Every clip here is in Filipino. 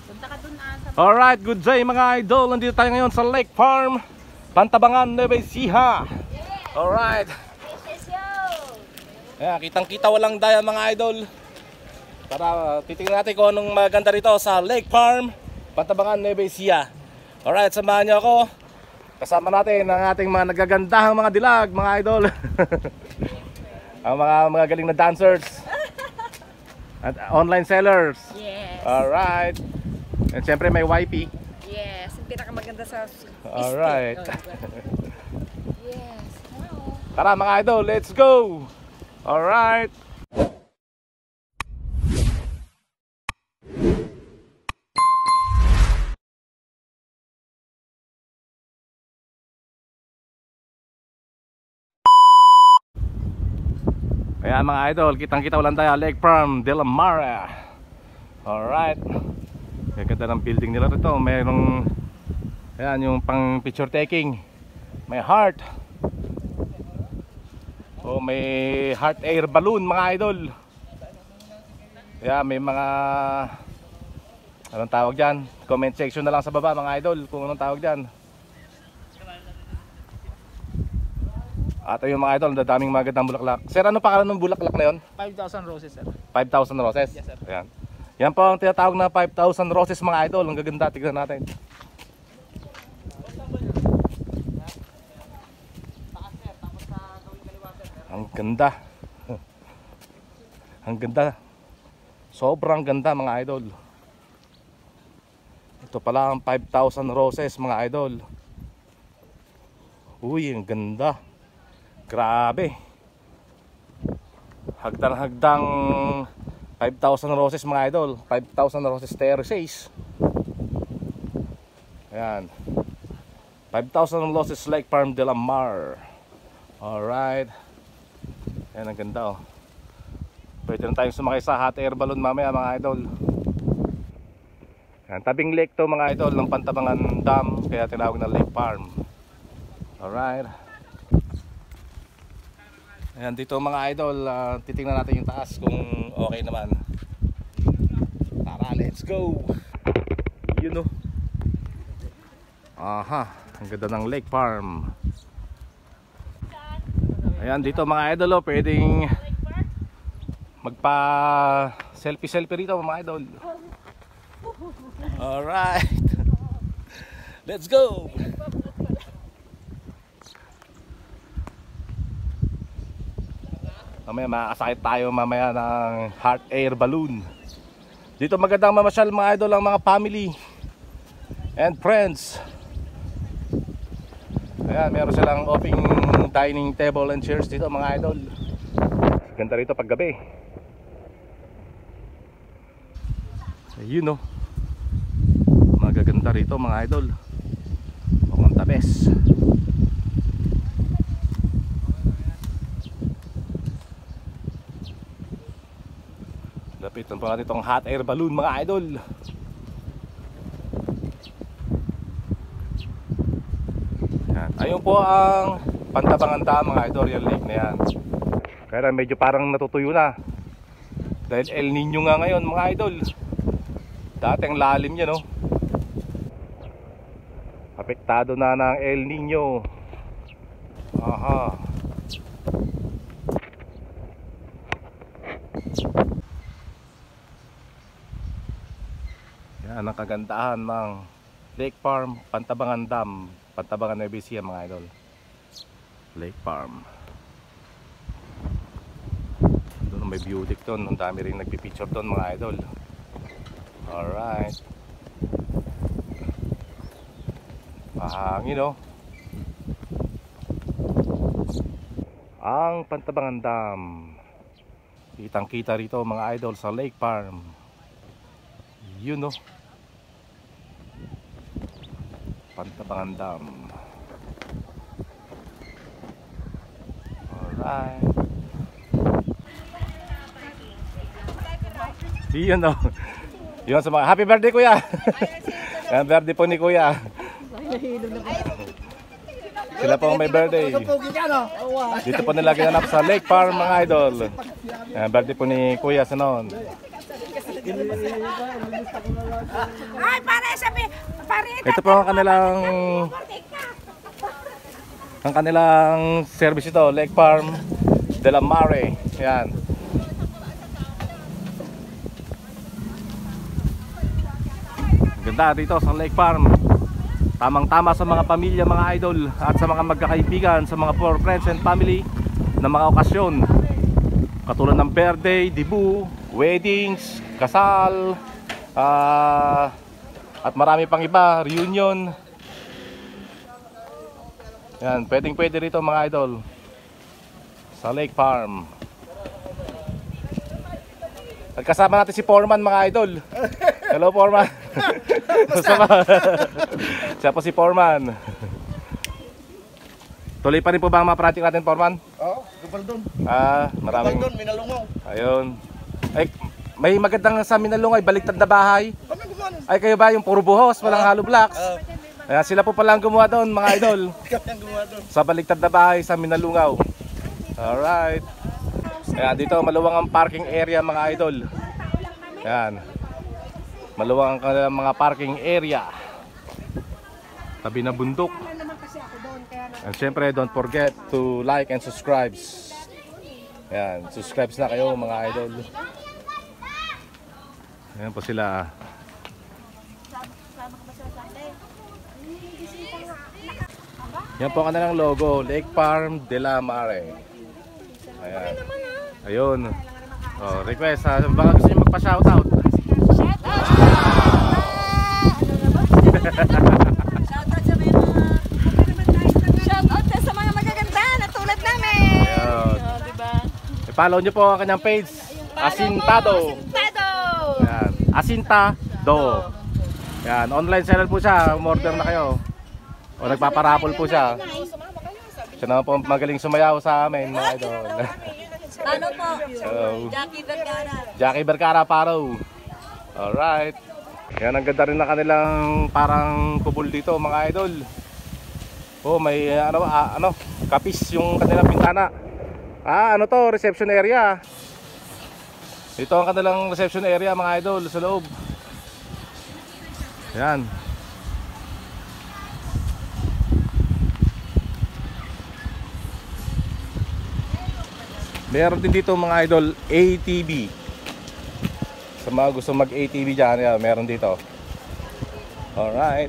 Punta ka dun sa... Alright, good day mga idol. Nandito tayo ngayon sa Lake Farm, Pantabangan, Nueva Ecija. Alright. Ayan, kitang-kita walang daya mga idol. Para titingnan natin kung anong maganda rito sa Lake Farm, Pantabangan, Nueva Ecija. Alright, samahan niyo ako. Kasama natin ang ating mga nagagandahang mga dilag, mga idol. Ang mga galing na dancers at online sellers. Yes. Alright. And siyempre may YP. Yes, yung pinakamaganda sa Alright. Yes. Hello. Tara mga idol, let's go. Alright. Ayan mga idol, kitang-kita ulan tayo, Lake Farm de la Mara. Alright. Gaganda ng building nila rito. Mayroong, ayan, yung pang picture taking. May heart. O may heart air balloon mga idol. Ayan, may mga, anong tawag dyan? Comment section na lang sa baba mga idol kung anong tawag dyan. At yung mga idol, daming magandang bulaklak. Sir, ano pangalan ng bulaklak na yun? 5,000 roses, sir. 5,000 roses? Yes, sir. Ayan. Yan po ang tinatawag na 5,000 roses mga idol. Ang gaganda, tignan natin. Ang ganda. Ang ganda. Sobrang ganda mga idol. Ito pala ang 5,000 roses mga idol. Uy, ang ganda. Grabe. Hagdang 5,000 roses mga idol. 5,000 roses terraces. Ayan. 5,000 roses Lake Farm de la Mar. Alright. Ayan, ang ganda oh. Pwede na tayong sumakay sa hot air balloon mamaya mga idol. Ayan, tabing lake to mga idol ng Pantabangan Dam. Kaya tinawag na Lake Farm. Alright. Ayan, dito mga idol, titingnan natin yung taas kung okay naman. Tara, let's go. You know. Aha, ang ganda ng Lake Farm. Ayan, dito mga idol, oh, pwedeng magpa selfie rito mga idol. Alright. Let's go. Mamaya makakasakit tayo mamaya ng heart air balloon. Dito magandang mamasyal mga idol ang mga family and friends. Ayan, meron silang open dining table and chairs dito mga idol. Ganda rito pag gabi. Ayun, no. Magaganda rito mga idol. Mukhang the best. Lapitan po natin itong hot air balloon mga idol. Yan. Ayun po ang Pantabangan Dam mga idol, yung lake na yan. Kaya medyo parang natutuyo na dahil El Nino nga ngayon mga idol. Dati ang lalim yan, no? Apektado na ng El Nino. Aha. Yan ang kagandahan ng Lake Farm, Pantabangan Dam, Pantabangan Nueva Ecija mga idol. Lake Farm. Doon may beauty doon, ang dami rin nagpipicture doon mga idol. Alright. Mahangin, no? Ang Pantabangan Dam. Kitang kita rito mga idol sa Lake Farm. Yun, no? Pantabangan Dam. Alright. Yun, no? Yun sa mga happy birthday kuya. Happy birthday po ni kuya. Sila po ang may birthday. Dito po nila ginanap sa Lake Farm mga idol. Birthday po ni kuya sa noon. Ay, para sabi, pare. Ito po ang kanilang service ito, Lake Farm de la Mare. Yan. Ganda dito sa Lake Farm. Tamang-tama sa mga pamilya, mga idol, at sa mga magkakaibigan, sa mga for friends and family na mga okasyon. Katulad ng birthday, debut, weddings, kasal, at marami pang iba, reunion. Yan, pwede rito mga idol sa Lake Farm. At kasama natin si Foreman, mga idol. Hello, Foreman. Siya po si Foreman. Tuloy pa rin po ba ang mga project natin, Foreman? Oo, Gabaldon. Maraming. Gabaldon, Minalungaw. Ayun. Ay, may magandang sa Minalungay, baliktad na bahay. Kami gumawa. Ay, kayo ba yung puro buhos, walang hollow blocks? Ayan, sila po pala ang gumawa doon, mga idol. Kami ang gumawa doon. Sa baliktad na bahay sa Minalungaw. Alright. Ayan, dito maluwang ang parking area, mga idol. Ayan. Maluwang ang mga parking area. Tabi na bundok. And syempre, don't forget to like and subscribe. Ayan, subscribe na kayo, mga idol. Ayan po sila. Yan po ang kanilang logo, Lake Farm de la Mare. Ayan. Ayun. Oh, request ha. Baka gusto nyo magpa-shoutout. Shoutout sa mga magaganda na tulad namin. Ayun. Diba? I-follow nyo po ang kanyang page. Asintado. Tado! Ayan. Asintado. Ayan. Online seller po siya. Umorder na kayo. O nagpaparapol po siya. Siya naman po magaling sumayaw sa amin, mga idol. Ano po? Hello. Jackie Vergara. Jackie Vergara Paro. Alright. Yan, ang ganda rin na kanilang parang kubol dito, mga idol. Oh, may kapis yung kanilang pintana. Ano to, reception area. Ito ang kanilang reception area, mga idol, sa loob. Yan. Meron din dito, mga idol, ATV. Sa mga gusto mag-ATV dyan, yan, meron dito. Alright.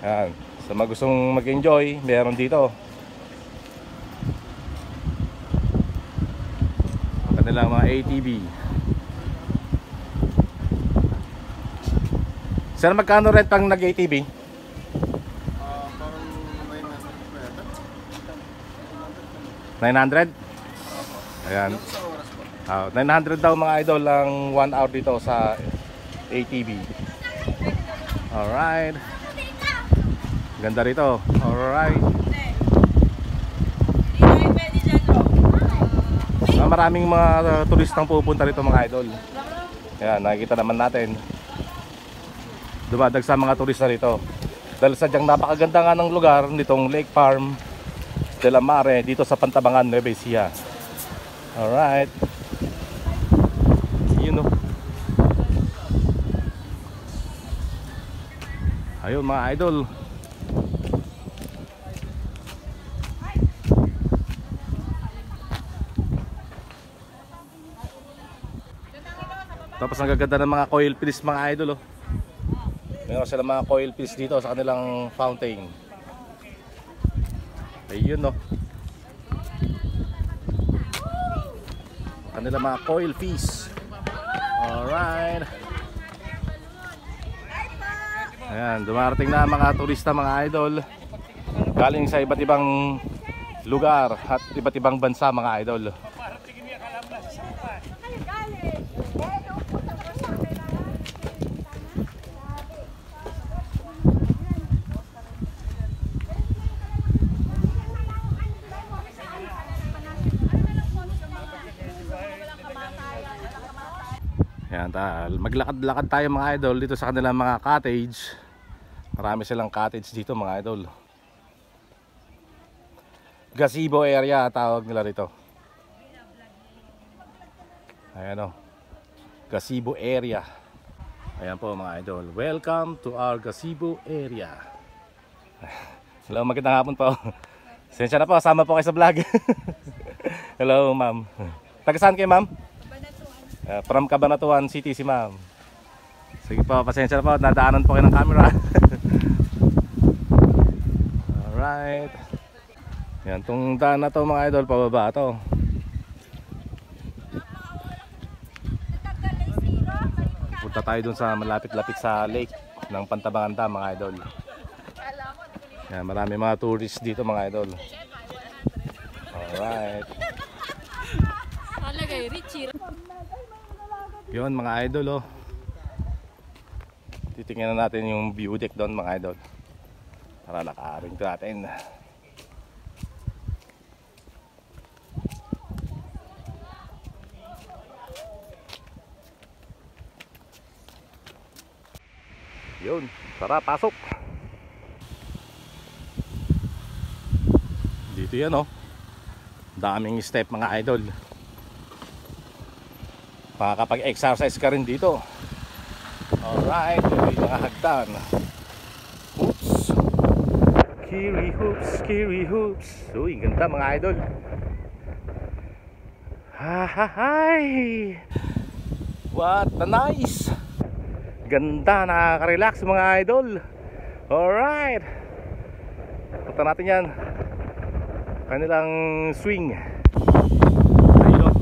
Yan. Sa mga gustong mag-enjoy, meron dito. Kanilang mga ATV. Sir, magkano rent pang nag-ATV? Parang 900? Ayan. 900 daw, mga idol, ang 1 hour dito sa ATV. Alright. Ganda rito. Alright. Maraming mga turistang pupunta rito, mga idol. Ayan, nakikita naman natin. Dumadagsa mga turista rito. Dahil sadyang napakaganda nga ng lugar nitong Lake Farm de la Mare dito sa Pantabangan, Nueva Ecija. Alright. Yun o. Ayun, mga idol. Tapos ang gaganda ng mga coil fish, mga idol, oh. Meron sila mga coil fish dito sa kanilang fountain. Ayun, oh. Kanilang mga coil fish. Alright. Ayan, dumarating na mga turista, mga idol, galing sa iba't ibang lugar at iba't ibang bansa, mga idol. Ayan, maglakad-lakad tayo, mga idol, dito sa kanilang mga cottage. Marami silang cottage dito, mga idol. Gazebo area tawag nila rito. Ayan o, gazebo area. Ayan po mga idol, welcome to our gazebo area. Hello, magandang hapon po. Sensya na po, sama po kayo sa vlog. Hello ma'am. Taga saan kayo ma'am? From Cabanatuan City si ma'am. Sige po, pasensya na po, nadaanan po kayo ng camera. Alright. Yan, itong daan na to mga idol, pababa to. Punta tayo dun sa malapit-lapit sa lake ng Pantabangan Dam mga idol. Yan, marami mga tourists dito mga idol. Alright. Yun mga idol oh. Titingnan natin yung view deck doon mga idol. Para lakarin ito natin. Yun, tara pasok. Dito yan oh. Daming step mga idol. Makakapag-exercise ka rin dito. Alright, may mga hagdan. Hoops. Kiri hoops. Uy, ganda mga idol. Hi. What a nice. Ganda, nakaka-relax mga idol. Alright. Punta natin yan. Kanilang swing. Ayun.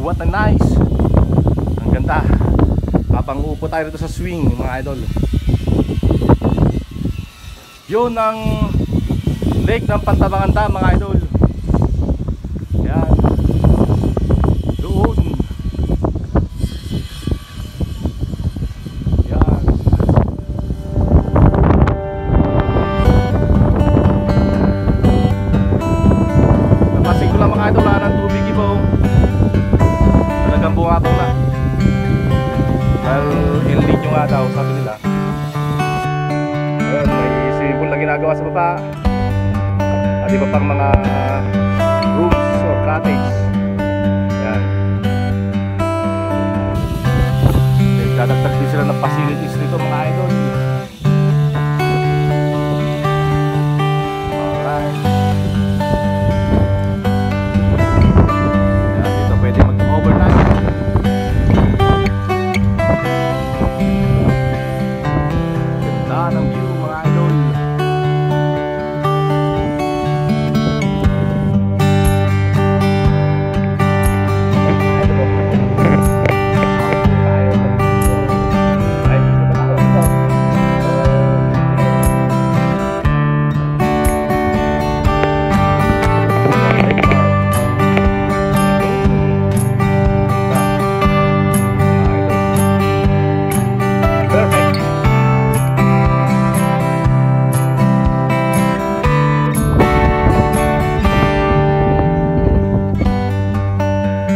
What a nice. Ang ganda. Habang upo tayo dito sa swing mga idol. Yun ang lake ng Pantabangan Dam mga idol. Yan. Doon. Yan. Napasin ko lang mga idol, wala ng tubig iba. Talagang bumatong na. Dahil El Niño nga daw, sabi nila. Ayun, may swimming pool na ginagawa sa baba. At iba pang mga rooms or cottage. Yan. Dadagdag din sila ng facilities dito mga idol. Alright. Yan, dito pwede mag-overnight. Ganda ng view mga idol.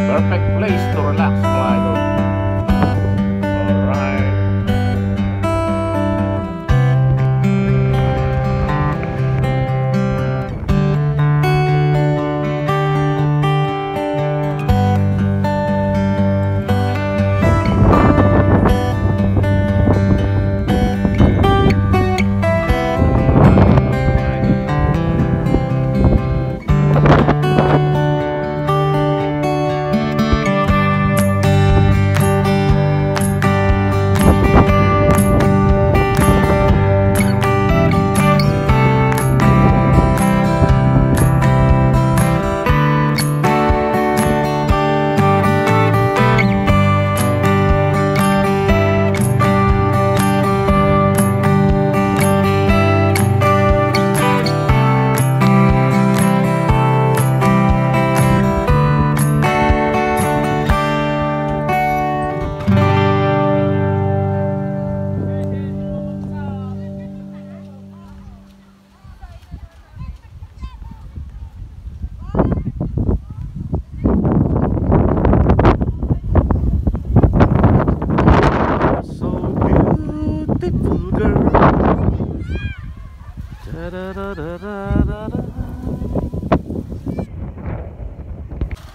Perfect place to relax mga idol. Alright.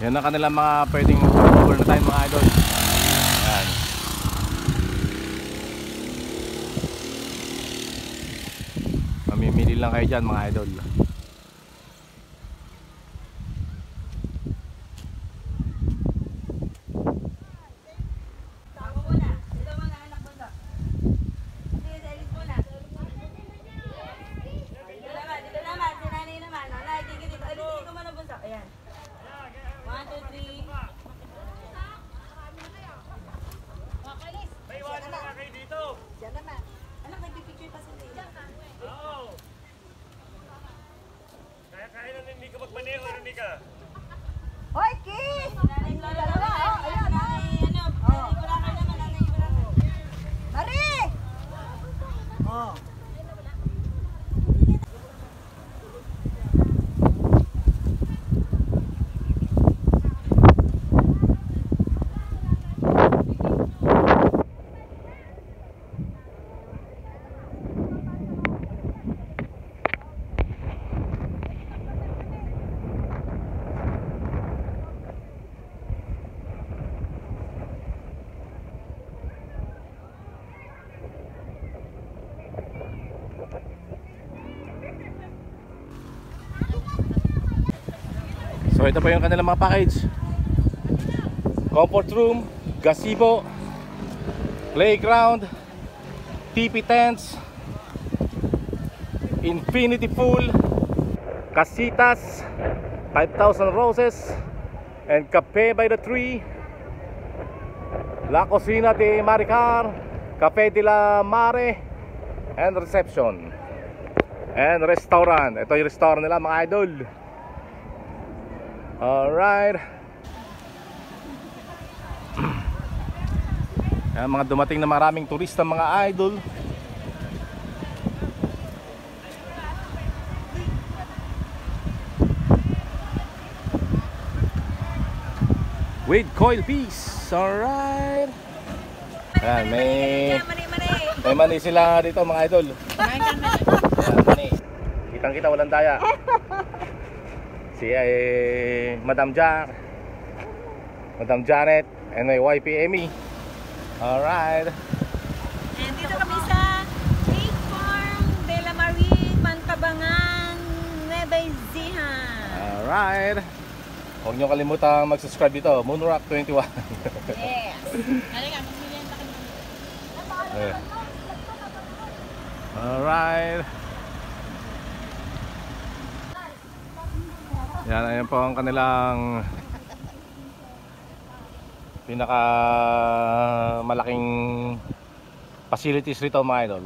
Yan ang kanilang mga pwedeng cover na tayo mga idol. Yan. Mamimili lang kayo dyan mga idol. Ako muna. Ito mga anak mo to. Sige, salis muna. Dito naman. Si nanay naman. Nanay, dito. Alisin ko muna bunso. Ayan. 1, 2, 3. May iwanan na kayo dito. Diyan naman. Anak, nagpipicture pa sila. Oo. Kaya na hindi ka magmaneho, hindi ka. Hoy, Kiss! Nanay, dalawa. Oh, ayan. Nanay, ano? Nanay, Burakan naman. Nanay, Burakan. Marie! Oh. So ito po yung kanilang mga package. Comfort room, gazebo, playground, teepee tents, infinity pool, casitas, 5,000 roses, and cafe by the tree, La Cocina de Maricar, Cafe de la Mare, and reception, and restaurant. Ito yung restaurant nila mga idol. Alright. Yan, mga dumating na maraming turista mga idol. With coil piece. Alright. Yan, may mani sila dito mga idol. Yan, mani. Kitang-kita walang daya. Si Madam Jack, Madam Janet, and my wife Amy. Alright. And dito kami sa Lake Farm de la Marine, Mantabangan, Nueva Ecija. Alright. Huwag nyo kalimutang mag-subscribe dito, Moonrock 21. Yes. Alright. Yan, ayan po ang kanilang pinaka malaking facilities rito mga idol.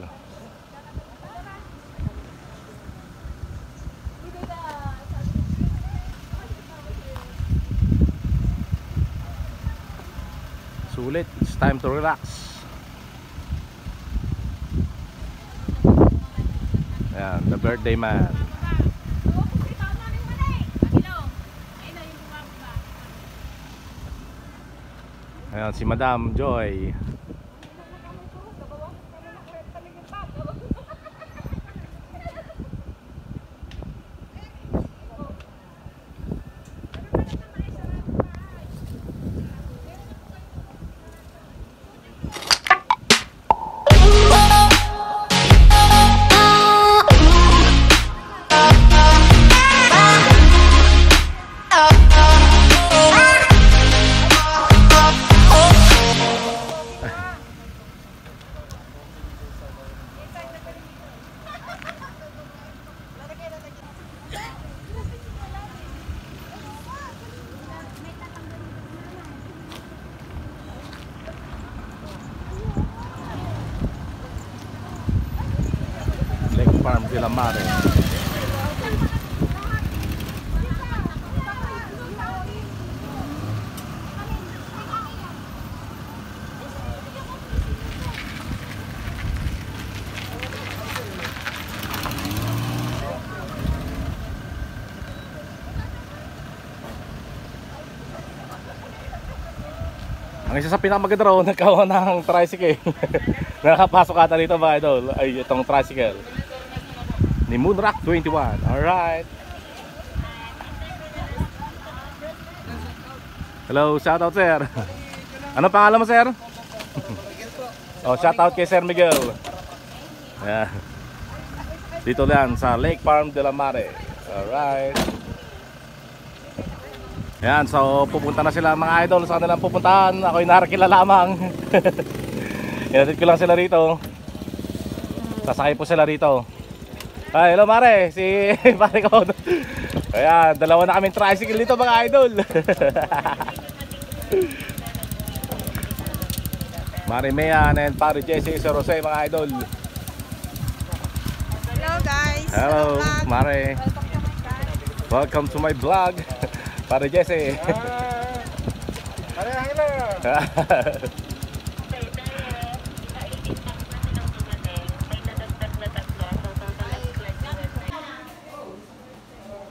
Sulit, it's time to relax. Ayan, the birthday man. Ayan, si Madam Joy. Lake Farm de la Mare. Ang isa sa pinakamaganda raw, nagkawa ng tricycle. Nakapasok ata dito ba idol? Ay, itong tricycle ni Moonrock 21. Alright. Hello, shout out sir. Ano pangalan mo sir? Oh, shout out kay Sir Miguel. Yeah. Dito lang sa Lake Farm de la Mare. Alright. Yan, so pupunta na sila mga idol sa kanilang pupuntahan. Ako'y narakila lamang. Inatid ko lang sila rito. Sasakay po sila rito. Ay, hello Mare, si pare ko. Kaya dalawa na kaming tricycle dito mga idol. Mare Mayan and pare Jesse Sir Jose mga idol. Hello guys. Hello Mare. Welcome to my vlog. Pare Jesse. Pare Angelo.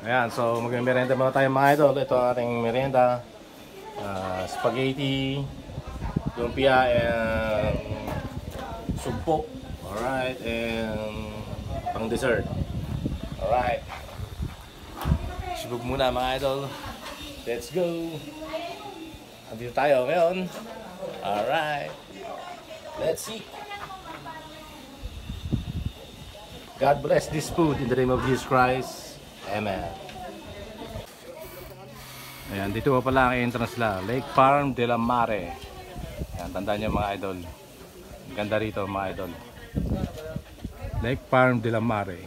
Ayan, so mag-merienda muna tayo mga idol. Ito ang ating merienda. Spaghetti, lumpia, and sugpo. Alright, and pang dessert. Alright. Sibog muna mga idol. Let's go. Andito tayo ngayon. Alright. Let's see. God bless this food in the name of Jesus Christ. Amen. Ayan, dito pa pala ang entrance la. Lake Farm de la Mare. Ayan, tandaan nyo mga idol. Ang ganda rito mga idol. Lake Farm de la Mare.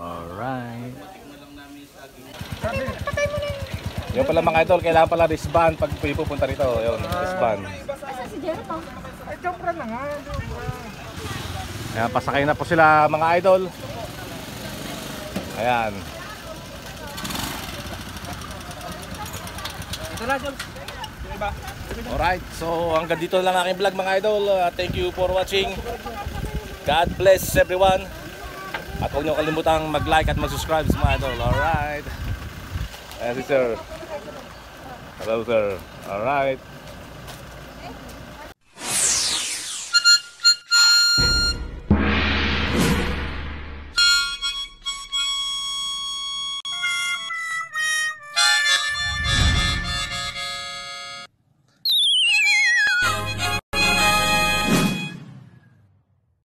Alright. Yung pala mga idol, kailangan pala wristband pag pupunta rito. Yun, wristband. Ay, jump na nga. Ayan, pasakay na po sila mga idol. Ayan. Ito na, John. Diba? Alright, so hanggang dito lang aking vlog mga idol. Thank you for watching. God bless everyone. At huwag niyo kalimutang mag-like at mag-subscribe sa mga idol. Alright. Ayan si sir. Hello sir. Alright.